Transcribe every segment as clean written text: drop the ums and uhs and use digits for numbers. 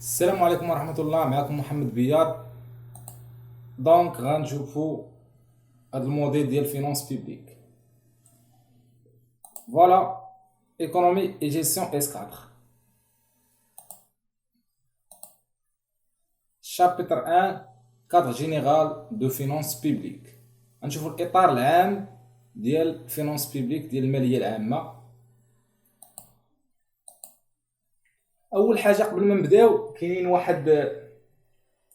السلام عليكم ورحمة الله. معكم محمد بياض. دونك غنشوفو هاد الموديل ديال فينانس بيبليك. فوالا ايكونومي اي جيستيون اس 4. شابتر 1 كادر جينيرال دو فينانس بيبليك. غنشوفو الاطار العام ديال فينانس بيبليك ديال المالية العامة. اول حاجة قبل ما نبداو كاينين واحد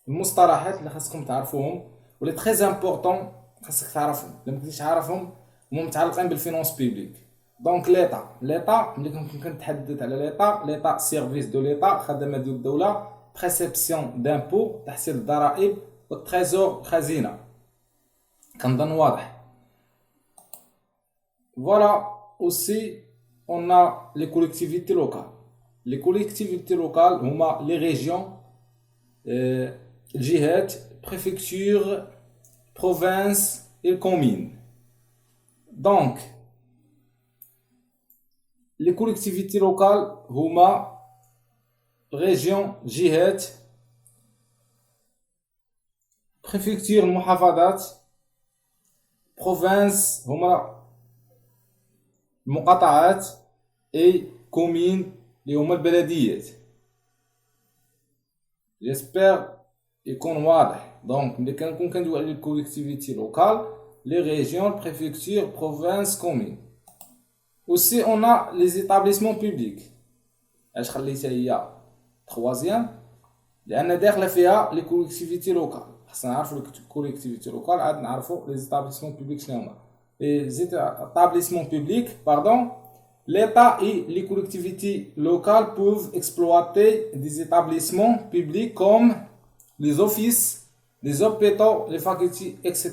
المصطلحات اللي خاصكم تعرفوهم ولي تري امبورطون خاصك تعرفهم. الا ما كنتيش عارفهم هما متعلقين بالفينانس بيبليك. دونك ليطا ملي كنكون كنتحدث على ليطا سيرفيس دو ليطا، خدمات ديال الدولة، بريسيبسيون دامبو تحصيل الضرائب، والتريزور خزينة. كنظن واضح. فوالا اوسي on a les collectivités locales. Les collectivités locales هما les régions، الجهات، préfecture، province et commune. Donc les collectivités locales هما région جهات، préfecture المحافظات، province هما المقاطعات، et commune اللي هما البلديات. جيسبر يكون واضح. دونك ملي كنكون كندوي على الكوليكتيفيتي لوكال، لي ريجيون، بريفكتور، بروفانس، كومين. اوسي اون ا لي زيتابليسمون بوبليك. علاش خليتها هي تخوازيام؟ لان داخله فيها لي كوليكتيفيتي لوكال. خصنا نعرفو الكوليكتيفيتي لوكال، عاد نعرفو لي زيتابليسمون بوبليك شنو هما. لي زيتابليسمون بوبليك l'État et les collectivités locales peuvent exploiter des établissements publics comme les offices, les hôpitaux, les facultés, etc.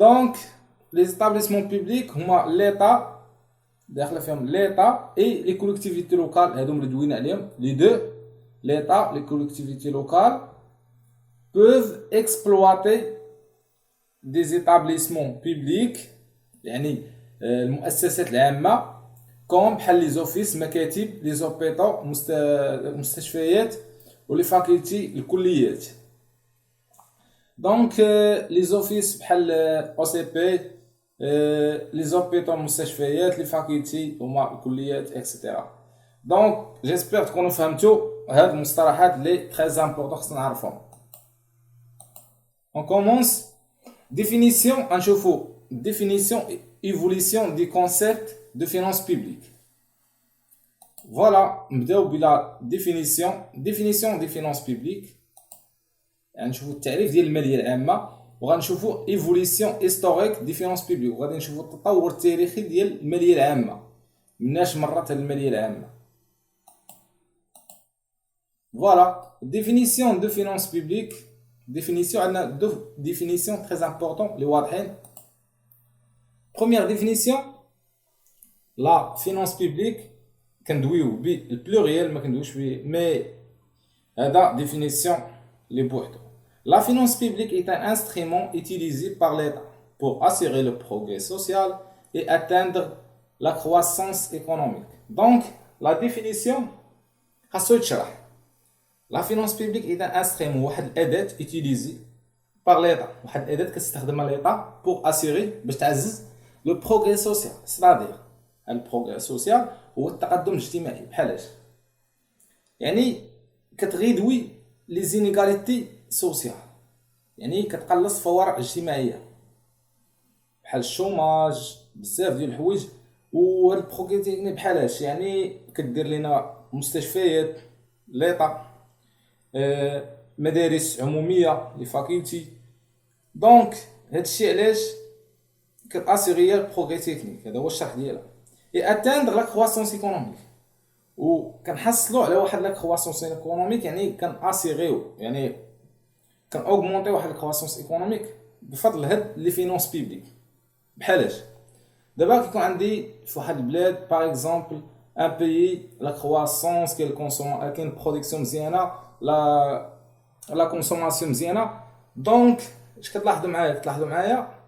Donc, les établissements publics, l'État et les collectivités locales, les deux, l'État et les collectivités locales peuvent exploiter des établissements publics, يعني المؤسسات العامة، كوم بحال لي زوفيس، مكاتب، لي زوبيطو، مستشفيات، ولي فاكولتي، الكليات. دونك لي زوفيس بحال او سي بي، لي زوبيطو مستشفيات، لي فاكولتي هما الكليات اكسيتيرا. دونك جيسبر تكونوا فهمتوا هاد المصطلحات لي تري امبورطون خصنا نعرفهم. اون كومونس ديفينيسيون. غنشوفوا définition et évolution du concept de finance publique. Voilà, نبداو بلا définition des finances publiques. غنشوفوا التعريف ديال المالية العامة، وغنشوفوا évolution historique des finances publiques، وغادي نشوفوا التطور التاريخي ديال المالية العامة، مناش مرات هاد المالية العامة. Voilà, définition de finance publique. définition عندنا دو définition très important اللي واضحين. Première définition, la finance publique, كندويو بالpluriel ما كندويوش mais هذا définition les بوحدو. La finance publique est un instrument utilisé par l'État pour assurer le progrès social et atteindre la croissance économique. Donc, la définition خاصو يتشرح. La finance publique est un instrument، واحد الأداة utilisé par l'État، واحد الأداة كتستخدمها l'État pour assurer باش تعزز le progrès social. c'est-à-dire le progrès social هو التقدم الاجتماعي. بحالاش؟ يعني كتغيدوي لي زينيغاليتي سوسيال، يعني كتقلص الفوارق الاجتماعيه بحال الشوماج، بزاف ديال الحوايج. وهاد البروغري تكني بحالاش؟ يعني كدير لنا مستشفيات ليطا، مدارس عموميه، لي فاكولتي. دونك هادشي علاش كتاسيغي البروغري تكنيك. هذا هو الشرح ديالها. اي اتاندر لا كرواسونس ايكونوميك، وكنحصلوا على واحد لا كرواسونس ايكونوميك، يعني كناسيغيو، يعني كنأوغمونطيو واحد الكرواسونس ايكونوميك بفضل هاد لي فينانس بيبليك. بحالاش؟ دابا كيكون عندي في واحد البلاد باغ اكزومبل ان بيي لا كرواسونس كاين برودكسيون مزيانه، لا كونسوماسيون مزيانه. دونك اش كتلاحظوا معايا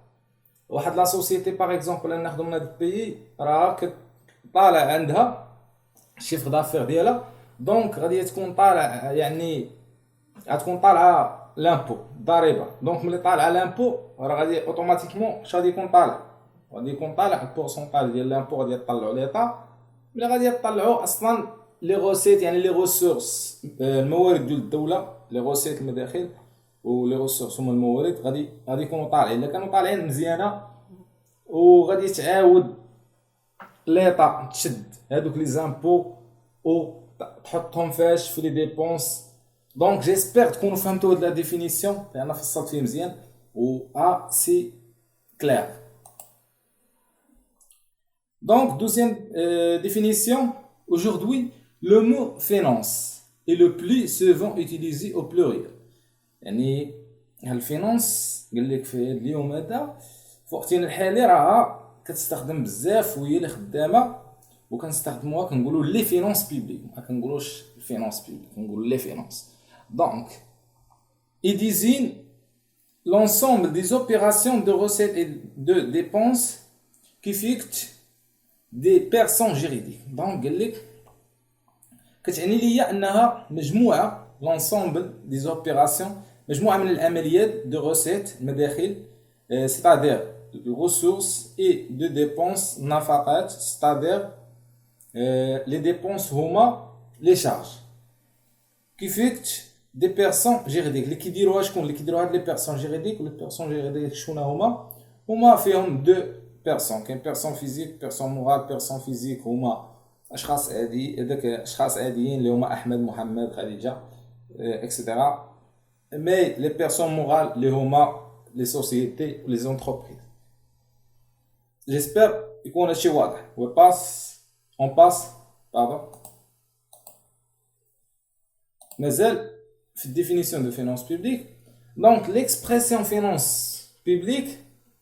واحد لا سوسيتي باغ اكزومبل ناخذ من هذا البيي، راه كطالع عندها الشيفر دافير ديالها دونك غادي تكون طالع يعني غتكون طالعه لامبو الضريبه. دونك ملي طالعه لامبو راه غادي اوتوماتيكمون اش غادي يكون طالع؟ غادي يكون طالع البورسونتاج ديال لامبو غادي يطلعوا ليطا، ملي غادي يطلعوا اصلا لي غوسيت يعني لي غوسورس الموارد ديال الدوله، لي غوسيت المداخل و لي غوسورس هما الموارد غادي يكونوا طالعين. الا كانوا طالعين مزيانه وغادي تعاود ليطا تشد هادوك لي زامبو و تحطهم فاش في لي ديبونس. دونك جيسبر تكونوا فهمتوا هاد لا ديفينيسيون لان فصلت فيه مزيان و سي كلير. Donc, deuxième définition, aujourd'hui, le mot finance est le plus souvent utilisé au pluriel. يعني الفينانس قال لك في اليوم هذا في وقتنا الحالي راها كتستخدم بزاف وهي اللي خدامه، وكنستخدموها كنقولوا لي فينانس بيبليك، ما كنقولوش الفينانس بيبليك، كنقولوا لي فينانس. Donc, il désigne l'ensemble des opérations de recettes et de dépenses qui effectuent des personnes juridiques. Donc قال لك كتعني ليا انها مجموعه لونسومبل دي زوبيراسيون، مجموعه من العمليات دو روسيت المداخل سيتادير ressources et de dépenses نفقات c'est-à-dire les dépenses هما les charges qui effectuent des personnes juridiques. اللي كيديروها شكون؟ اللي كيديروها هاد لي بيرسون جيريديك. و لي بيرسون جيريديك شكون هما فيهم دو بيرسون، كاين بيرسون فيزيك بيرسون مورال. بيرسون فيزيك هما اشخاص عادي، هذاك اشخاص عاديين اللي هما احمد محمد خديجه اكسيتيرا. مي لي بيرسون مورال اللي هما لي سوسيتي و لي زونتربريز. جيسبر يكون هادشي واضح. و باس اون باس باردون مازال في الديفينيسيون دو فينانس بيبليك. دونك l'expression finance publique,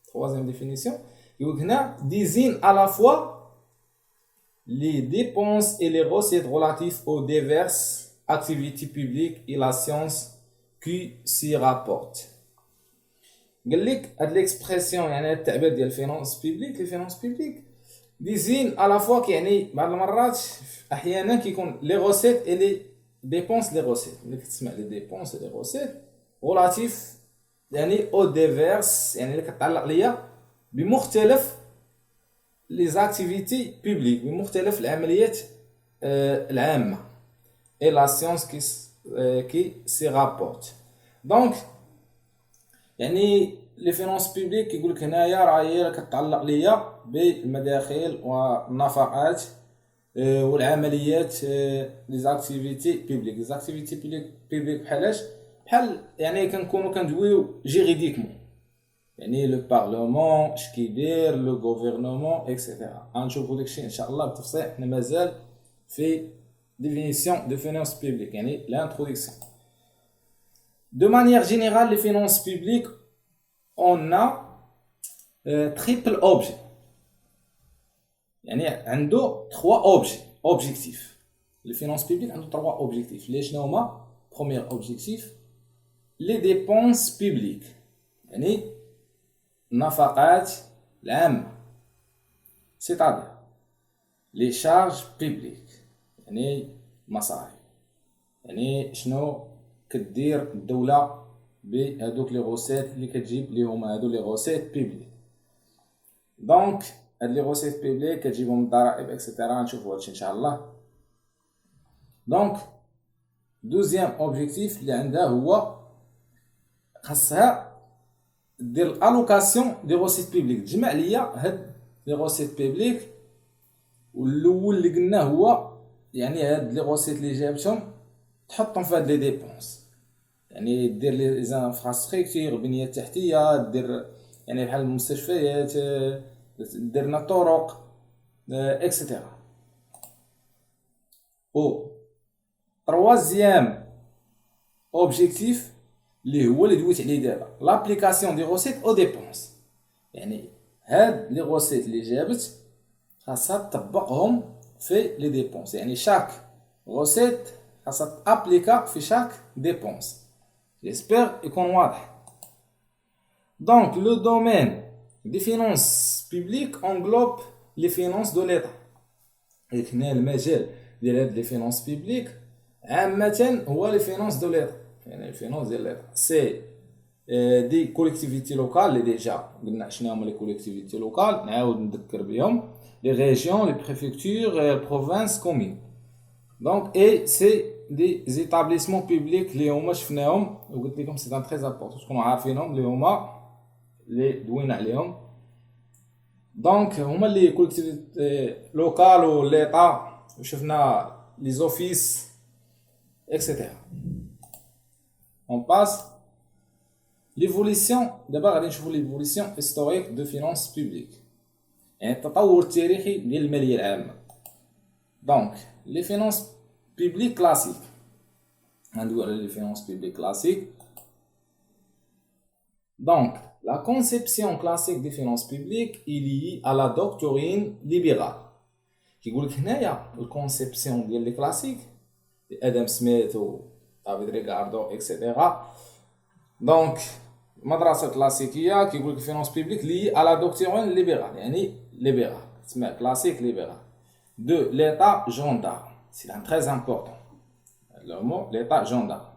troisième définition, désigne à la fois les dépenses et les recettes relatives aux diverses activités publiques et la science qui s'y rapporte. قال لك هاد l'expression يعني التعبير ديال الفينانس بيبليك، لي فينانس بيبليك désigne à la fois كيعني بعض المرات احيانا كيكون لي غوسيت اي لي ديبونس. لي غوسيت ملي كتسمع لي ديبونس لي غوسيت relatif يعني او ديفيرس يعني اللي كتعلق ليا بمختلف لي زاكتيفيتي بوبليك، بمختلف العمليات العامه اي لا سيونس كي سي رابورت. دونك يعني لي فينانس بوبليك كيقول لك هنايا راه هي كتعلق ليا بالمداخل والنفقات والعمليات لي زاكتيفيتي بوبليك. لي زاكتيفيتي بوبليك بحالاش؟ بحال يعني كنكونوا كندويو جيريديكمون، يعني لو بارلمون اش كيدير، لو غوفرنمون اكسيتيرا. غنشوفوا داكشي ان شاء الله بالتفصيل. حنا مازال في définition de finances publiques, يعني l'introduction. De manière générale, les finances publiques, on a triple objet. يعني عنده trois objectifs. Les finances publiques عنده trois objectifs. Les شنو هما؟ Premier objectif, les dépenses publiques. يعني النفقات العامة. C'est-à-dire les charges publiques. يعني مصاري. يعني شنو كدير الدولة بهذوك لي غوسيت اللي كتجيب اللي هما هادو لي غوسيت بيبليك. دونك هاد لي غوسيت بيبليك كتجيبهم الضرائب اكسيتيرا. نشوفوا هادشي ان شاء الله. دونك دوزيام اوبجيكتيف اللي عندها هو خاصها دير الالوكاسيون دي غوسيت بيبليك، تجمع ليا هاد لي غوسيت بيبليك. والاول اللي قلنا هو يعني هاد لي غوسيت اللي جابتهم تحطهم في هاد لي ديبونس، يعني دير لي زانفراستركتور بنيه تحتيه، دير يعني بحال المستشفيات، دير لنا طرق اكسيتيرا. او تروازيام اوبجيكتيف اللي هو اللي دويت عليه دابا، لابليكاسيون دي غوسيت او ديبونس. يعني هاد لي غوسيت اللي جابت خاصها تطبقهم في لي ديبونس، يعني شاك غوسيت خاصها تابليكا في شاك ديبونس. جيسبر يكون واضح. دونك لو دومين دي فينانس بيبليك انغلوب لي فينانس دو ليتا. هنا المجال ديال هاد لي فينانس بيبليك عامة هو لي فينانس دو ليتا، يعني الفينانس ديال ليتا سي دي كوليكتيفيتي لوكال لي ديجا قلنا شنو هما لي كوليكتيفيتي لوكال، نعاود نذكر بهم لي ريجيون لي بريفكتور بروفانس كومين. دونك اي سي دي زيتابليسمون بوبليك اللي هما شفناهم وقلت لكم سي ان تري امبورطون تكونوا عارفينهم اللي هما اللي دوينا عليهم. دونك هما اللي كوليكتيفيتي لوكال و ليتا وشفنا لي زوفيس اكسيتيرا. On passe l'évolution. D'abord غادي نشوفوا l'évolution historique de finances publiques، يعني التطور التاريخي ديال المالية العامة. دونك les finances publiques classiques، غندويو على les finances publiques classiques. Donc la conception classique des finances publiques est liée à la doctrine libérale. كيقول لك هنايا الكونسيبسيون ديال لي كلاسيك ادم سميث و دافيد ريكاردو اكسيتيرا. دونك المدرسه الكلاسيكيه كيقول لك الفينانس بيبليك لي على دوكترين ليبرال، يعني ليبرال تسمى كلاسيك ليبرال دو ليتا جوندار. سي ان تري امبورطون لو مو ليتا جوندار.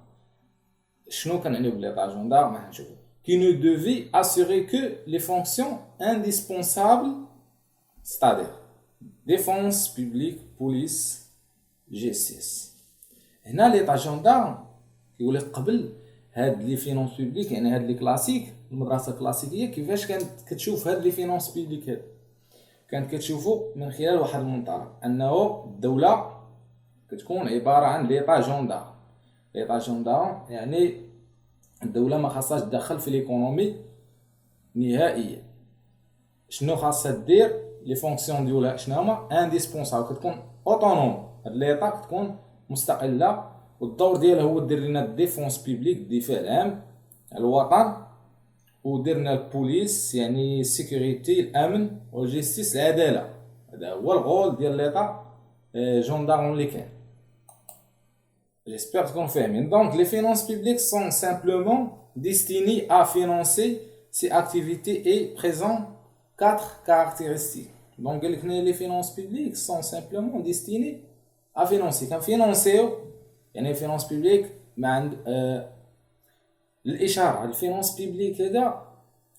شنو كنعنيو بليتا جوندار؟ ما نشوفو qui ne devait assurer que les fonctions indispensables, c'est-à-dire défense publique, police, justice. هنا ليطا جوندارم كيقول لك قبل هاد لي فينانس بوبليك، يعني هاد لي كلاسيك المدرسه الكلاسيكيه كيفاش كانت كتشوف هاد لي فينانس بوبليك هاد، كانت كتشوفو من خلال واحد المنطلق انه الدوله كتكون عباره عن ليطا جوندارم. ليطا جوندارم يعني الدوله ما خاصهاش تدخل في ليكونومي نهائيا. شنو خاصها دير؟ لي فونكسيون ديالها شنو هما؟ انديسبونسابل، كتكون اوتونوم. هاد ليطا كتكون مستقله والدور ديالها هو دير لنا الديفونس بيبليك، الدفاع العام الوطن، ودير لنا البوليس يعني السيكوريتي الامن، والجيستيس العداله. هذا هو الغول ديال ليطا جوندارم اللي كاين. J'espère qu'on fait. Donc, les finances publiques sont simplement destinées à financer ces activités et présentent 4 caractéristiques. Donc, les finances publiques sont simplement destinées à financer. Quand financer, يعني les finances publiques مع الإشارة الفينانس بيبليك هذا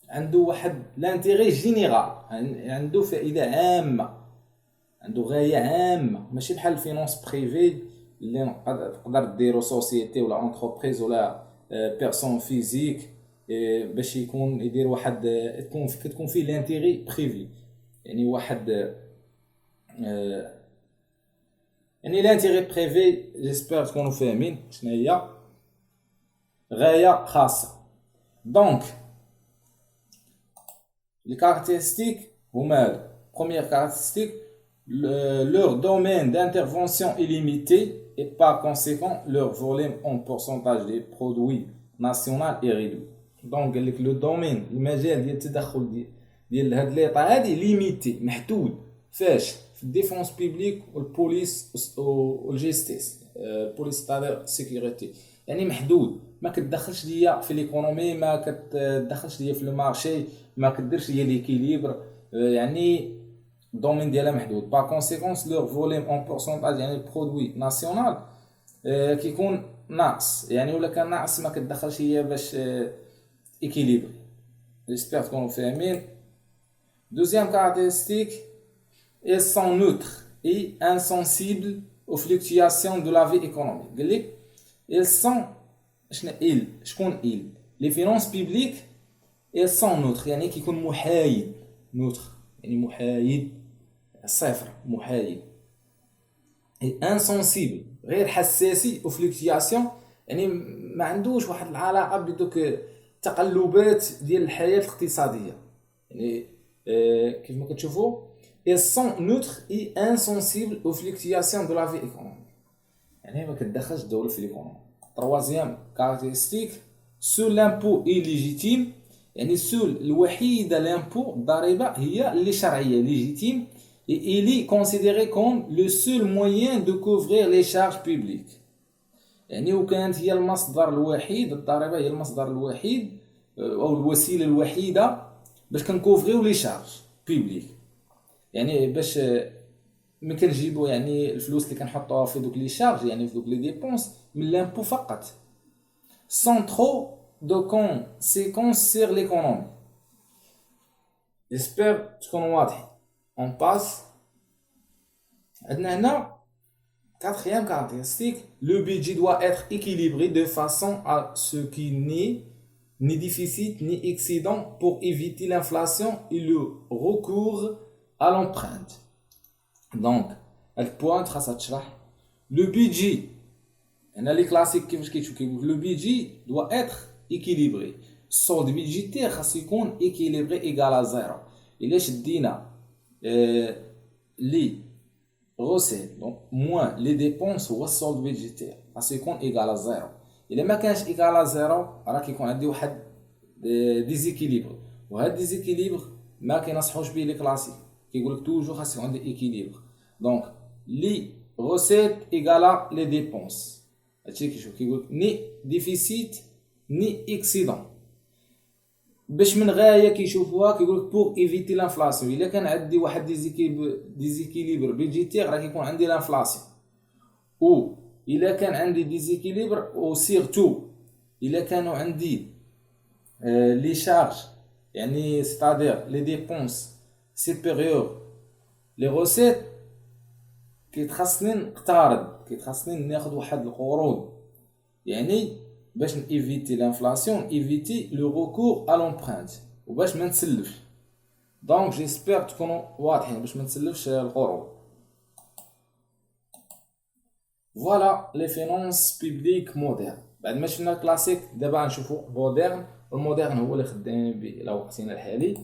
عنده واحد لانتيغي جينيرال، عنده فائدة عامة، عنده غاية عامة، ماشي بحال الفينانس بريفي اللي تقدر ديرو سوسيتي ولا انتربريز ولا بيرسون فيزيك باش يكون يدير واحد كتكون فيه لانتيغي بريفي، يعني واحد يعني لانتيغي بريفي. جيسبر تكونوا فاهمين شنو هي غاية خاصة. دونك لي كارactéristiques هما هادو. بروميير كارactéristique leur domaine d'intervention est limité et par conséquent leur volume en pourcentage des produits national est réduit. Donc قال لك لو دومين المجال ديال التدخل ديال هاد ليطا هادي ليميتي محدود. فاش؟ في الديفونس بيبليك والبوليس والجيستيس. البوليس تاع سيكوريتي يعني محدود، ما كتدخلش ليا في ليكونومي، ما كتدخلش ليا في المارشي، ما كديرش ليا ليكيليبر، يعني الدومين ديالها محدود. با كونسيكونس لور فوليم اون بورسونتاج يعني البرودوي ناسيونال كيكون ناقص، يعني ولا كان ناقص ما كتدخلش هي باش ايكيليبر. جيسبر تكونوا فاهمين. دوزيام كارactéristique elles sont neutres et insensibles aux fluctuations de la vie économique. قال لك elles sont شكون les finances publiques elles sont neutres يعني كيكون محايد. neutre يعني محايد، صفر محايد. انسنسيبل غير حساسي او فلوكتياسيون يعني ما عندوش واحد العلاقه بدوك التقلبات ديال الحياه الاقتصاديه. يعني كيف ما كتشوفوا ils sont neutres et insensibles aux fluctuations de la vie économique، يعني ما كتدخلش الدوله في ليكونومي. troisième caractéristique seul l'impôt est légitime، يعني سول الوحيدة لامبو الضريبة هي اللي شرعية ليجيتيم et il est considéré comme le seul moyen de couvrir les charges publiques، يعني وكانت هي المصدر الوحيد، الضريبة هي المصدر الوحيد أو الوسيلة الوحيدة باش كنكوفريو لي شارج بيبليك، يعني باش ملي كنجيبو يعني الفلوس اللي كنحطوها في دوك لي شارج يعني في دوك لي ديبونس من لامبو فقط sans trop de conséquences sur l'économie. J'espère تكون واضح. On passe عندنا هنا quatrième caractéristique, le budget doit être équilibré de façon à ce qu'il n'y ni déficit ni excédent pour éviter l'inflation et le recours à l'empreinte. Donc, هاد point خاصها تشرح. Le budget هنا لي كلاسيك كيفاش كيشوف كيقول le budget doit être équilibré. السولد بيدجيتير خاصو يكون équilibré égal à zéro. إلا شدينا لي recettes donc moins les dépenses هو السولد بيدجيتير خاصو يكون égal à zéro. إلا ما كانش égal à zéro راه كيكون عندي واحد ديزيكيليبر وهاد ديزيكيليبر ما كينصحوش به لي كلاسيك كيقولك توجور خاص يكون عندي équilibre. Donc les recettes égale à les dépenses. هادشي كيشوف كيقول ني ديفيسيت ني اكسيدون باش من غايه كيشوفوها كيقولك بور ايفيتي لانفلاسيون. الا كان عندي واحد ديزيكيليبر بيدجيتير راه كيكون عندي لانفلاسيون و الا كان عندي ديزيكيليبر او سيرتو الا كانوا عندي لي شارج يعني ستادير لي ديبونس سيبيريور لي روسيت كيتخصني نقترض كيتخصني ناخذ واحد القروض يعني باش نيفيتي لانفلاسيون ايفيتي لو ريكور ا لومبرانت وباش ما نتسلفش. دونك جيسبر تكونوا واضحين باش ما نتسلفش القروض. فوالا لي فينانس بيبليك مودرن. بعد ما شفنا الكلاسيك دابا نشوفوا مودرن. والمودرن هو اللي خدامين به الى وقتنا الحالي.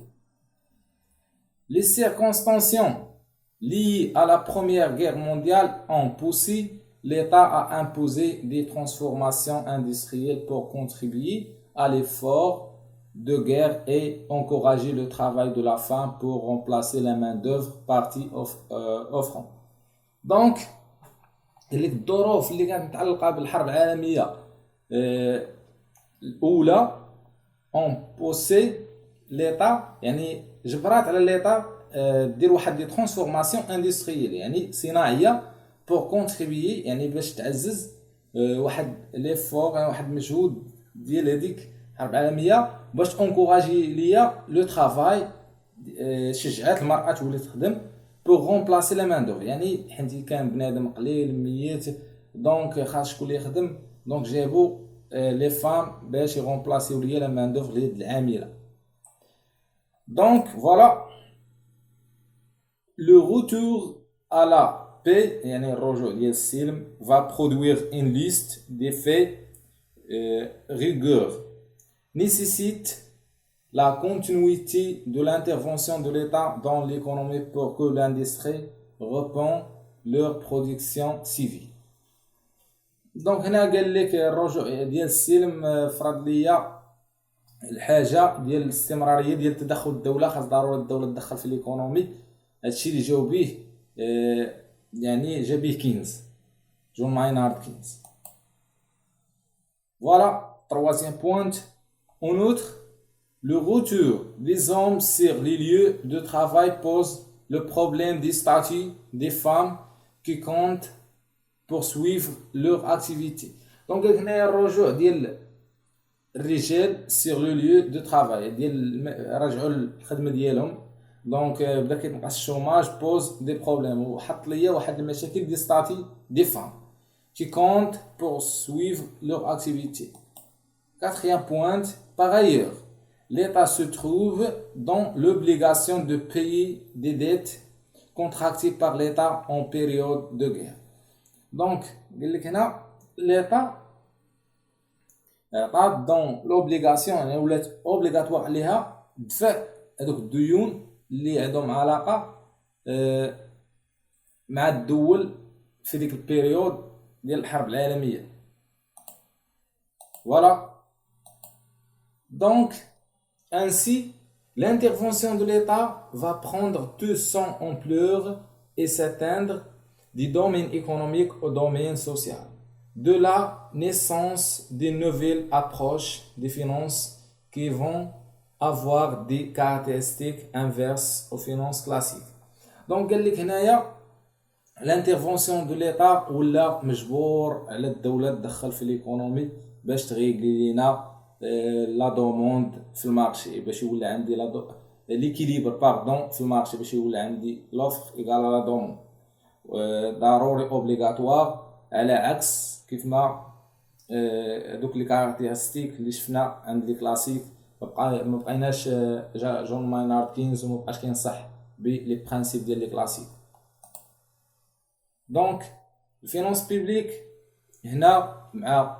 لي سيركونستانسيون liées à la Première Guerre mondiale ont poussé l'État à imposer des transformations industrielles pour contribuer à l'effort de guerre et encourager le travail de la femme pour remplacer la main-d'œuvre partie offrant. Donc, الظروف اللي كانت متعلقة بالحرب العالمية الأولى ont poussé l'État يعني جبرات على l'État دير واحد دي ترانسفورماسيون اندستريال يعني صناعيه بور كونتريبيي يعني باش تعزز واحد ليفور يعني واحد المجهود ديال هذيك الحرب العالميه باش انكوراجي ليا لو طرافاي شجعات المراه تولي تخدم بور رومبلاسي لا مان دوف يعني حيت كان بنادم قليل ميت دونك خاص شكون اللي يخدم دونك جابوا لي فام باش يرومبلاسيو ليا لا مان دوف اليد العامله. دونك فوالا le retour à la paix يعني الرجوع ديال السلم va produire une liste des faits rigueur nécessite la continuité de l'intervention de l'État dans l'économie pour que l'industrie reprenne leur production civile. donc هنا قال لك الرجوع ديال السلم فرض ليا الحاجه ديال الاستمراريه ديال تدخل الدوله خاص ضروري الدوله تدخل في الايكونومي. هادشي اللي جاو به يعني جا به كينز جون ماينارد كينز. Voilà, troisième point. En outre, le retour des hommes sur les lieux de travail pose le problème du statut des femmes qui comptent poursuivre leur activité. Donc هنا الرجوع ديال الرجال sur le lieu de travail ديال رجعوا الخدمه ديالهم. دونك بدا كيتنقص الشوماج بوز دي بروبليم وحط ليا واحد المشاكل دي ستاتي دي فام qui comptent poursuivre leur activité. Quatrième point, par ailleurs, l'État se trouve dans l'obligation de payer des dettes contractées par l'État en période de guerre. Donc, l'État dans l'obligation يعني ولات obligatoire عليها دفع هذوك الديون اللي عندهم علاقه مع الدول في ديك البيريود ديال الحرب العالميه. Voilà. Donc ainsi l'intervention de l'État va prendre toute son ampleur et s'étendre du domaine économique au domaine social. De la naissance des nouvelles approches des finances qui vont avoir des caractéristiques inverses aux finances classiques. Donc قال لك هنايا l'intervention de l'État ولا مجبور على الدولة تدخل في l'économie باش تغيقلي لينا لا دوموند في المارشي باش يولي عندي ليكيليبر باردون في المارشي باش يولي عندي لوفر ايغال لا دوموند ضروري اوبليغاتوار على عكس كيف ما دوك لي كاركتيرستيك اللي شفنا عند لي كلاسيك ما بقيناش جون ماينارد كينز وما بقاش كينصح بلي برينسيپ ديال لي كلاسيك. دونك الفينانس بيبليك هنا مع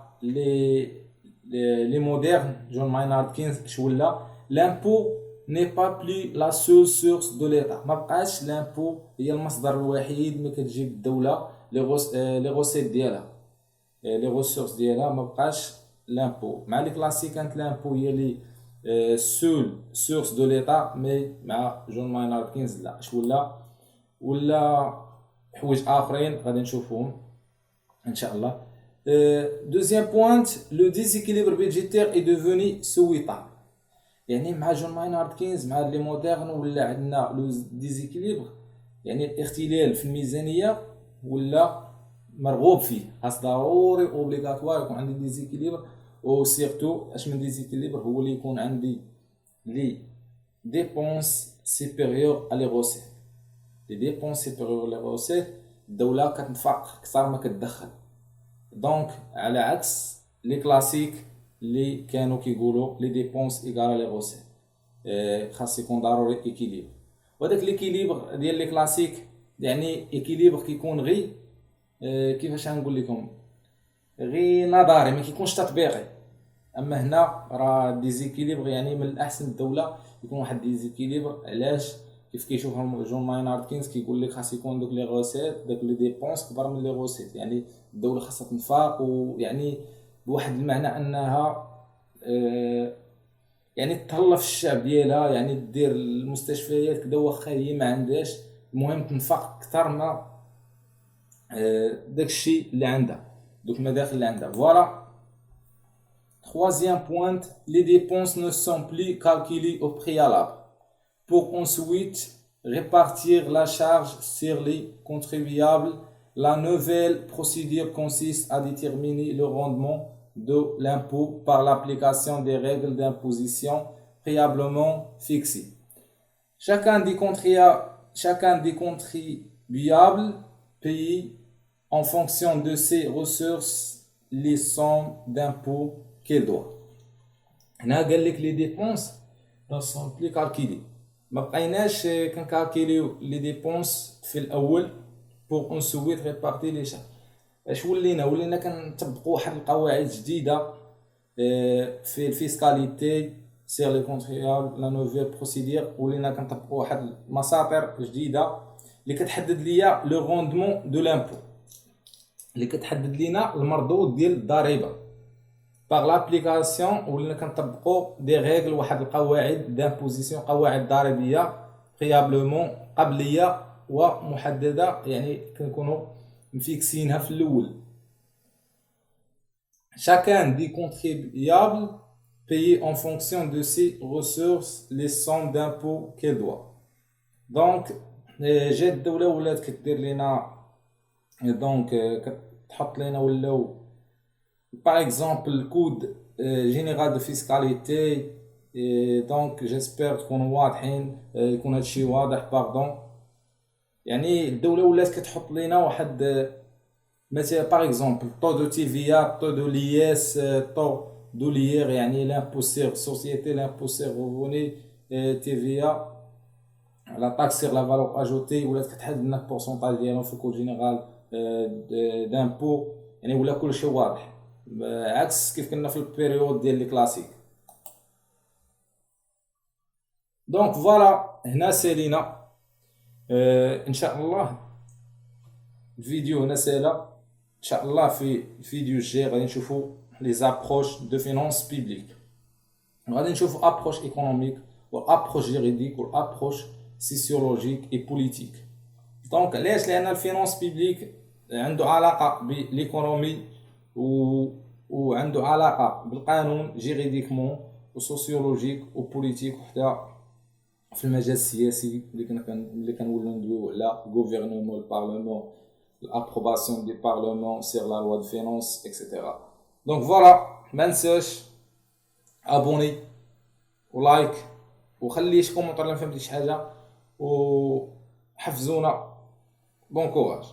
les modernes, John Maynard Keynes شولا l'impôt n'est pas plus la seule source de l'État. ما بقاش l'impôt هي المصدر الوحيد ما كتجيب الدولة les recettes ديالها les ressources ديالها ما بقاش l'impôt. مع les classiques كانت l'impôt هي لي seule source de l'État mais مع John Maynard Keynes لا شولا ولا حوايج آخرين غادي نشوفوهم إن شاء الله. Deuxième pointe, le déséquilibre budgétaire est devenu souhaitable. يعني مع جون ماينارد كينز مع لي مودرن ولا عندنا لو ديزيكيليبر يعني الاختلال في الميزانيه ولا مرغوب فيه خاص ضروري اوبليغاتوار يكون عندي ديزيكيليبر و سيرتو اش من ديزيكيليبر هو اللي يكون عندي لي ديبونس سيبيريور ا لي روسيت لي ديبونس سيبيريور لي روسيت الدوله كتنفق اكثر ما كتدخل دونك على عكس لي كلاسيك اللي كانوا كيقولوا لي ديبونس ايغال لي روسيت خاص يكون ضروري ايكيليبر وهذاك ليكيليبر ديال لي كلاسيك يعني ايكيليبر كيكون غي كيفاش نقول لكم غي نظري ما كيكونش تطبيقي. اما هنا راه ديزيكيليبر يعني من الاحسن الدوله يكون واحد ديزيكيليبر. علاش؟ كيف كيشوفهم جون ماينارد كينز كيقول لك خاص يكون دوك لي روسيت داك لي ديبونس كبر من لي روسيت يعني الدوله خاصها تنفاق ويعني بواحد المعنى انها يعني تهلف الشعب ديالها يعني دير المستشفيات كدا واخا هي ما عندهاش المهم تنفق اكثر ما داكشي اللي عندها دوك المداخل اللي عندها. فوالا. Troisième pointe, les dépenses ne sont plus calculées au préalable pour ensuite répartir la charge sur les contribuables. La nouvelle procédure consiste à déterminer le rendement de l'impôt par l'application des règles d'imposition préalablement fixées. Chacun des contribuables paye en fonction de ses ressources les sommes d'impôt qu'il doit. هنا قال لك لي ديبونس ne sont plus calculées. ما بقيناش كنكالكيليو لي ديبونس في الاول pour ensuite répartir les charges. اش ولينا كنطبقوا واحد القواعد جديده في الفيسكاليتي سير لي كونتريال لا نوفيل بروسيدير ولينا كنطبقوا واحد المساطر جديده اللي كتحدد ليا لو روندمون دو لامبو اللي كتحدد لينا المردود ديال الضريبه باغ لابليكاسيون ولينا كنطبقوا دي ريغل واحد القواعد دامبوزيسيون قواعد ضريبيه بريابلومون قبليه ومحدده يعني كنكونوا مفيكسينها في الاول. Chacun des contribuables paye en fonction de ses ressources les sommes d'impôt qu'elle doit. Donc جات الدوله ولات كدير لينا دونك كتحط لينا ولاو باغ اكزومبل كود جينيرال دو فيسكاليتي. دونك جيسبر تكونوا واضحين يكون هادشي واضح باردون يعني الدوله ولات كتحط لينا واحد مثلا باغ اكزومبل طو دو تي في ا طو دو لي اس طو دو ليير يعني لامبو سير سوسيتي لامبو سير ريفوني تي في ا لا تاكس سير لا فالور اجوتي ولات كتحدد لنا البورسونتاج ديالهم في الكود جينيرال دامبو يعني ولا كلشي واضح عكس كيف كنا في البيريود ديال لي كلاسيك. دونك فوالا هنا سالينا ان شاء الله الفيديو هنا سالا ان شاء الله. في الفيديو الجاي غادي نشوفوا لي زابروش دو فينانس بيبليك غادي نشوفوا ابروش ايكونوميك وابروش جيريديك وابروش سيسيولوجيك اي بوليتيك. دونك علاش؟ لان الفينانس بيبليك عنده علاقه بالايكونومي وعنده علاقه بالقانون جيريديكمون وسوسيولوجيك وبوليتيك وحتى في المجال السياسي اللي كنولوا ندويو على غوفرنمون البارلمون l'approbation du Parlement sur la loi de finances, etc. Donc voilà, ما ننساش abonner ولايك وخلي شي كومونتير الا ما فهمتيش حاجه وحفزونا. بون كوراج.